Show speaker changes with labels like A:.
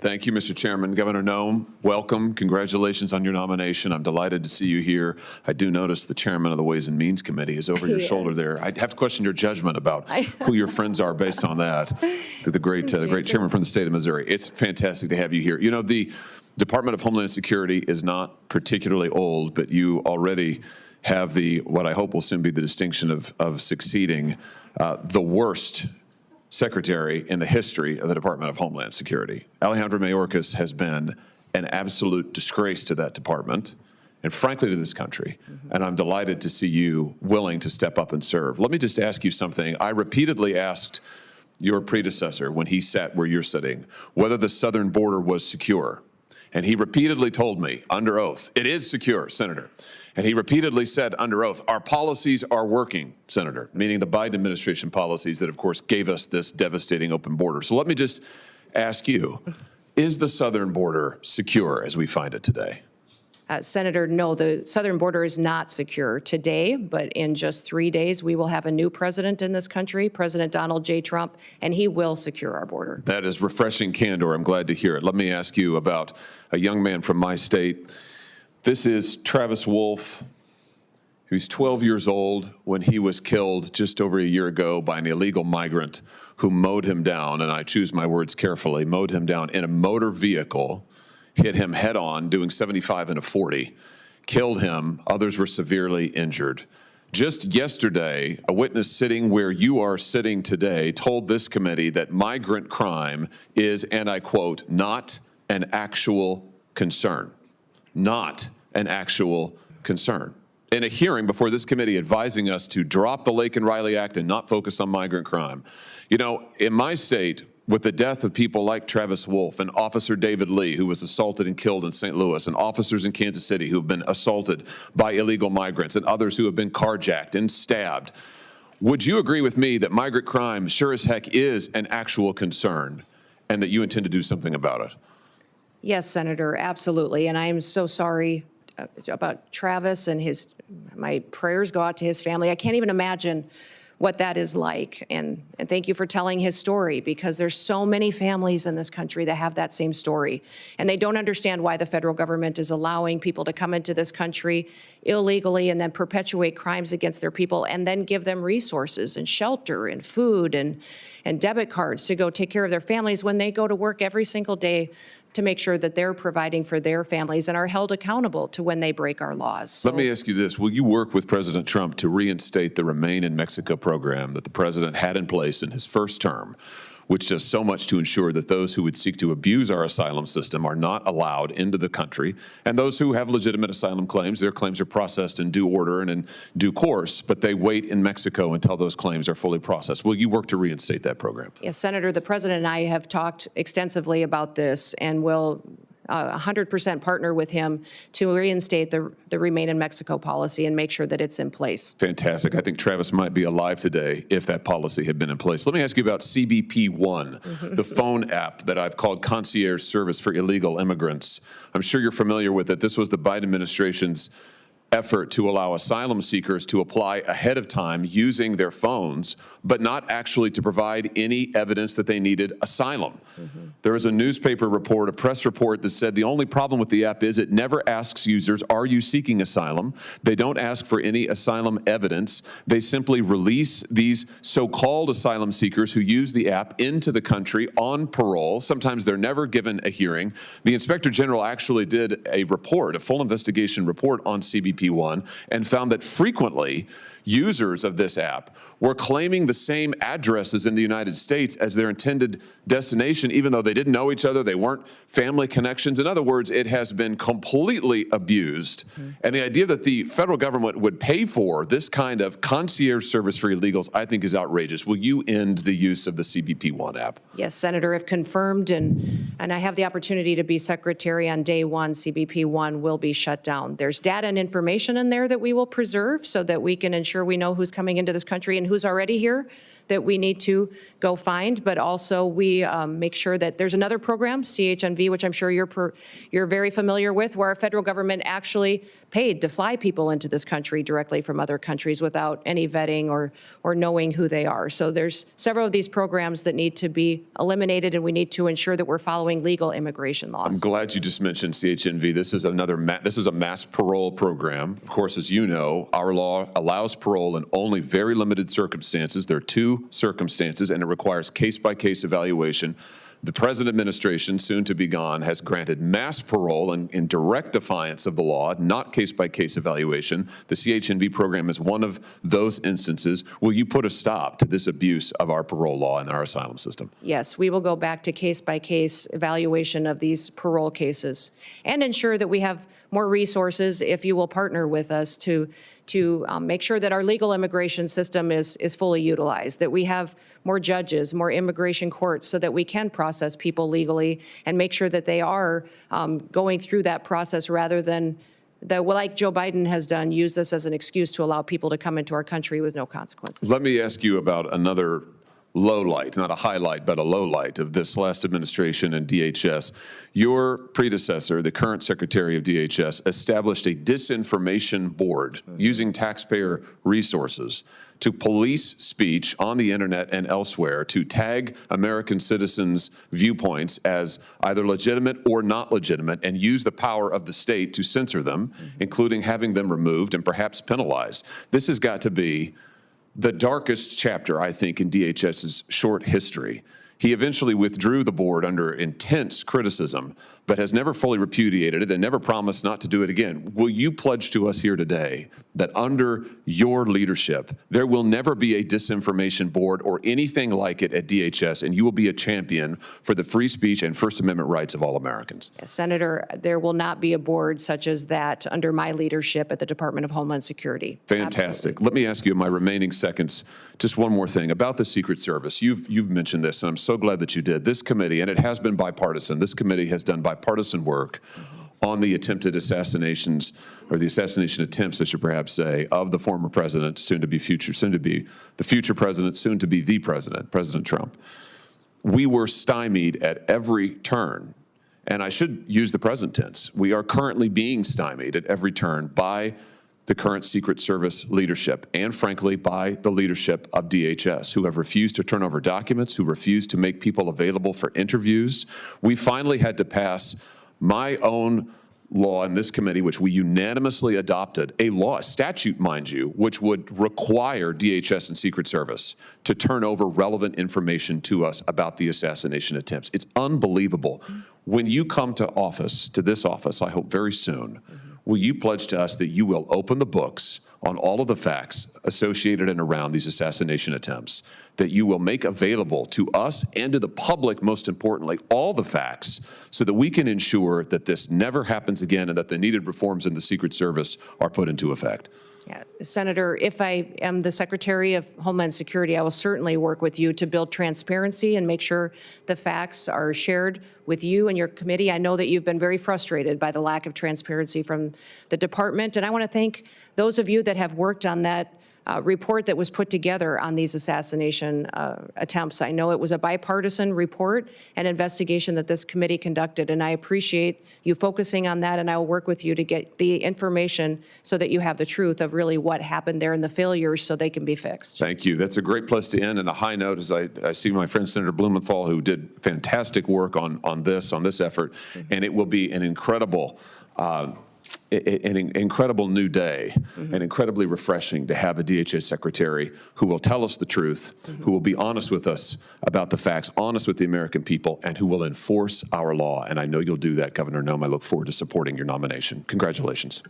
A: Thank you, Mr. Chairman. Governor Noem, welcome. Congratulations on your nomination. I'm delighted to see you here. I do notice the chairman of the Ways and Means Committee is over your shoulder there. I'd have to question your judgment about who your friends are based on that. The great chairman from the state of Missouri. It's fantastic to have you here. You know, the Department of Homeland Security is not particularly old, but you already have what I hope will soon be the distinction of succeeding the worst secretary in the history of the Department of Homeland Security. Alejandro Mayorkas has been an absolute disgrace to that department and frankly to this country. And I'm delighted to see you willing to step up and serve. Let me just ask you something. I repeatedly asked your predecessor when he sat where you're sitting whether the southern border was secure. And he repeatedly told me under oath, it is secure, Senator. And he repeatedly said under oath, our policies are working, Senator, meaning the Biden administration policies that, of course, gave us this devastating open border. So let me just ask you, is the southern border secure as we find it today?
B: Senator, no, the southern border is not secure today, but in just 3 days, we will have a new president in this country, President Donald J. Trump, and he will secure our border.
A: That is refreshing candor. I'm glad to hear it. Let me ask you about a young man from my state. This is Travis Wolf, who's 12 years old when he was killed just over a year ago by an illegal migrant who mowed him down, and I choose my words carefully, mowed him down in a motor vehicle, hit him head on, doing 75 and a 40, killed him. Others were severely injured. Just yesterday, a witness sitting where you are sitting today told this committee that migrant crime is, and I quote, not an actual concern. Not an actual concern. In a hearing before this committee advising us to drop the Lake and Riley Act and not focus on migrant crime. You know, in my state, with the death of people like Travis Wolf and Officer David Lee, who was assaulted and killed in St. Louis, and officers in Kansas City who have been assaulted by illegal migrants, and others who have been carjacked and stabbed, would you agree with me that migrant crime sure as heck is an actual concern and that you intend to do something about it?
B: Yes, Senator, absolutely. And I am so sorry about Travis and my prayers go out to his family. I can't even imagine what that is like. And thank you for telling his story, because there's so many families in this country that have that same story. And they don't understand why the federal government is allowing people to come into this country illegally and then perpetuate crimes against their people and then give them resources and shelter and food and debit cards to go take care of their families when they go to work every single day to make sure that they're providing for their families and are held accountable to when they break our laws. So,
A: let me ask you this. Will you work with President Trump to reinstate the Remain in Mexico program that the president had in place in his first term, which does so much to ensure that those who would seek to abuse our asylum system are not allowed into the country, and those who have legitimate asylum claims, their claims are processed in due order and in due course, but they wait in Mexico until those claims are fully processed. Will you work to reinstate that program?
B: Yes, Senator, the president and I have talked extensively about this and will 100% partner with him to reinstate the Remain in Mexico policy and make sure that it's in place.
A: Fantastic. I think Travis might be alive today if that policy had been in place. Let me ask you about CBP One, the phone app that I've called Concierge Service for Illegal Immigrants. I'm sure you're familiar with it. This was the Biden administration's effort to allow asylum seekers to apply ahead of time using their phones, but not actually to provide any evidence that they needed asylum. There was a newspaper report, a press report that said the only problem with the app is it never asks users, are you seeking asylum? They don't ask for any asylum evidence. They simply release these so-called asylum seekers who use the app into the country on parole. Sometimes they're never given a hearing. The Inspector General actually did a report, a full investigation report on CBP One, and found that frequently users of this app were claiming the same addresses in the United States as their intended destination, even though they didn't know each other, they weren't family connections. In other words, it has been completely abused. And the idea that the federal government would pay for this kind of concierge service for illegals, I think, is outrageous. Will you end the use of the CBP One app?
B: Yes, Senator, if confirmed, and I have the opportunity to be secretary on day one, CBP One will be shut down. There's data and information in there that we will preserve so that we can ensure we know who's coming into this country and who's already here. that we need to go find, but also we make sure that there's another program, CHNV, which I'm sure you're very familiar with, where our federal government actually paid to fly people into this country directly from other countries without any vetting or knowing who they are. So there's several of these programs that need to be eliminated, and we need to ensure that we're following legal immigration laws.
A: I'm glad you just mentioned CHNV. This is this is a mass parole program. Of course, as you know, our law allows parole in only very limited circumstances. There are 2 circumstances, and it requires case-by-case evaluation. The present administration, soon to be gone, has granted mass parole in direct defiance of the law, not case-by-case evaluation. The CHNV program is one of those instances. Will you put a stop to this abuse of our parole law and our asylum system?
B: Yes, we will go back to case-by-case evaluation of these parole cases and ensure that we have more resources, if you will partner with us, to make sure that our legal immigration system is fully utilized, that we have more judges, more immigration courts, so that we can process people legally and make sure that they are going through that process rather than, like Joe Biden has done, use this as an excuse to allow people to come into our country with no consequences.
A: Let me ask you about another low light, not a highlight, but a low light of this last administration and DHS. Your predecessor, the current Secretary of DHS, established a disinformation board using taxpayer resources to police speech on the internet and elsewhere, to tag American citizens' viewpoints as either legitimate or not legitimate, and use the power of the state to censor them, including having them removed and perhaps penalized. This has got to be the darkest chapter, I think, in DHS's short history. He eventually withdrew the board under intense criticism, but has never fully repudiated it and never promised not to do it again. Will you pledge to us here today that under your leadership, there will never be a disinformation board or anything like it at DHS, and you will be a champion for the free speech and First Amendment rights of all Americans?
B: Yes, Senator, there will not be a board such as that under my leadership at the Department of Homeland Security.
A: Fantastic.
B: Absolutely.
A: Let me ask you in my remaining seconds, just one more thing about the Secret Service. You've mentioned this, and I'm so glad that you did. This committee, and it has been bipartisan, this committee has done bipartisan work on the attempted assassinations, or the assassination attempts, I should perhaps say, of the former president, soon to be the future president, soon to be the president, President Trump. We were stymied at every turn. And I should use the present tense. We are currently being stymied at every turn by the current Secret Service leadership and, frankly, by the leadership of DHS, who have refused to turn over documents, who refuse to make people available for interviews. We finally had to pass my own law in this committee, which we unanimously adopted, a law, a statute, mind you, which would require DHS and Secret Service to turn over relevant information to us about the assassination attempts. It's unbelievable. When you come to office, to this office, I hope very soon, will you pledge to us that you will open the books on all of the facts associated and around these assassination attempts, that you will make available to us and to the public, most importantly, all the facts so that we can ensure that this never happens again and that the needed reforms in the Secret Service are put into effect?
B: Yeah, Senator, if I am the Secretary of Homeland Security, I will certainly work with you to build transparency and make sure the facts are shared with you and your committee. I know that you've been very frustrated by the lack of transparency from the department, and I want to thank those of you that have worked on that report that was put together on these assassination attempts. I know it was a bipartisan report and investigation that this committee conducted, and I appreciate you focusing on that, and I will work with you to get the information so that you have the truth of really what happened there and the failures so they can be fixed.
A: Thank you. That's a great place to end. And a high note, as I see my friend Senator Blumenthal, who did fantastic work on this effort, and it will be an incredible an incredible new day, and incredibly refreshing to have a DHS secretary who will tell us the truth, who will be honest with us about the facts, honest with the American people, and who will enforce our law. And I know you'll do that, Governor Noem. I look forward to supporting your nomination. Congratulations.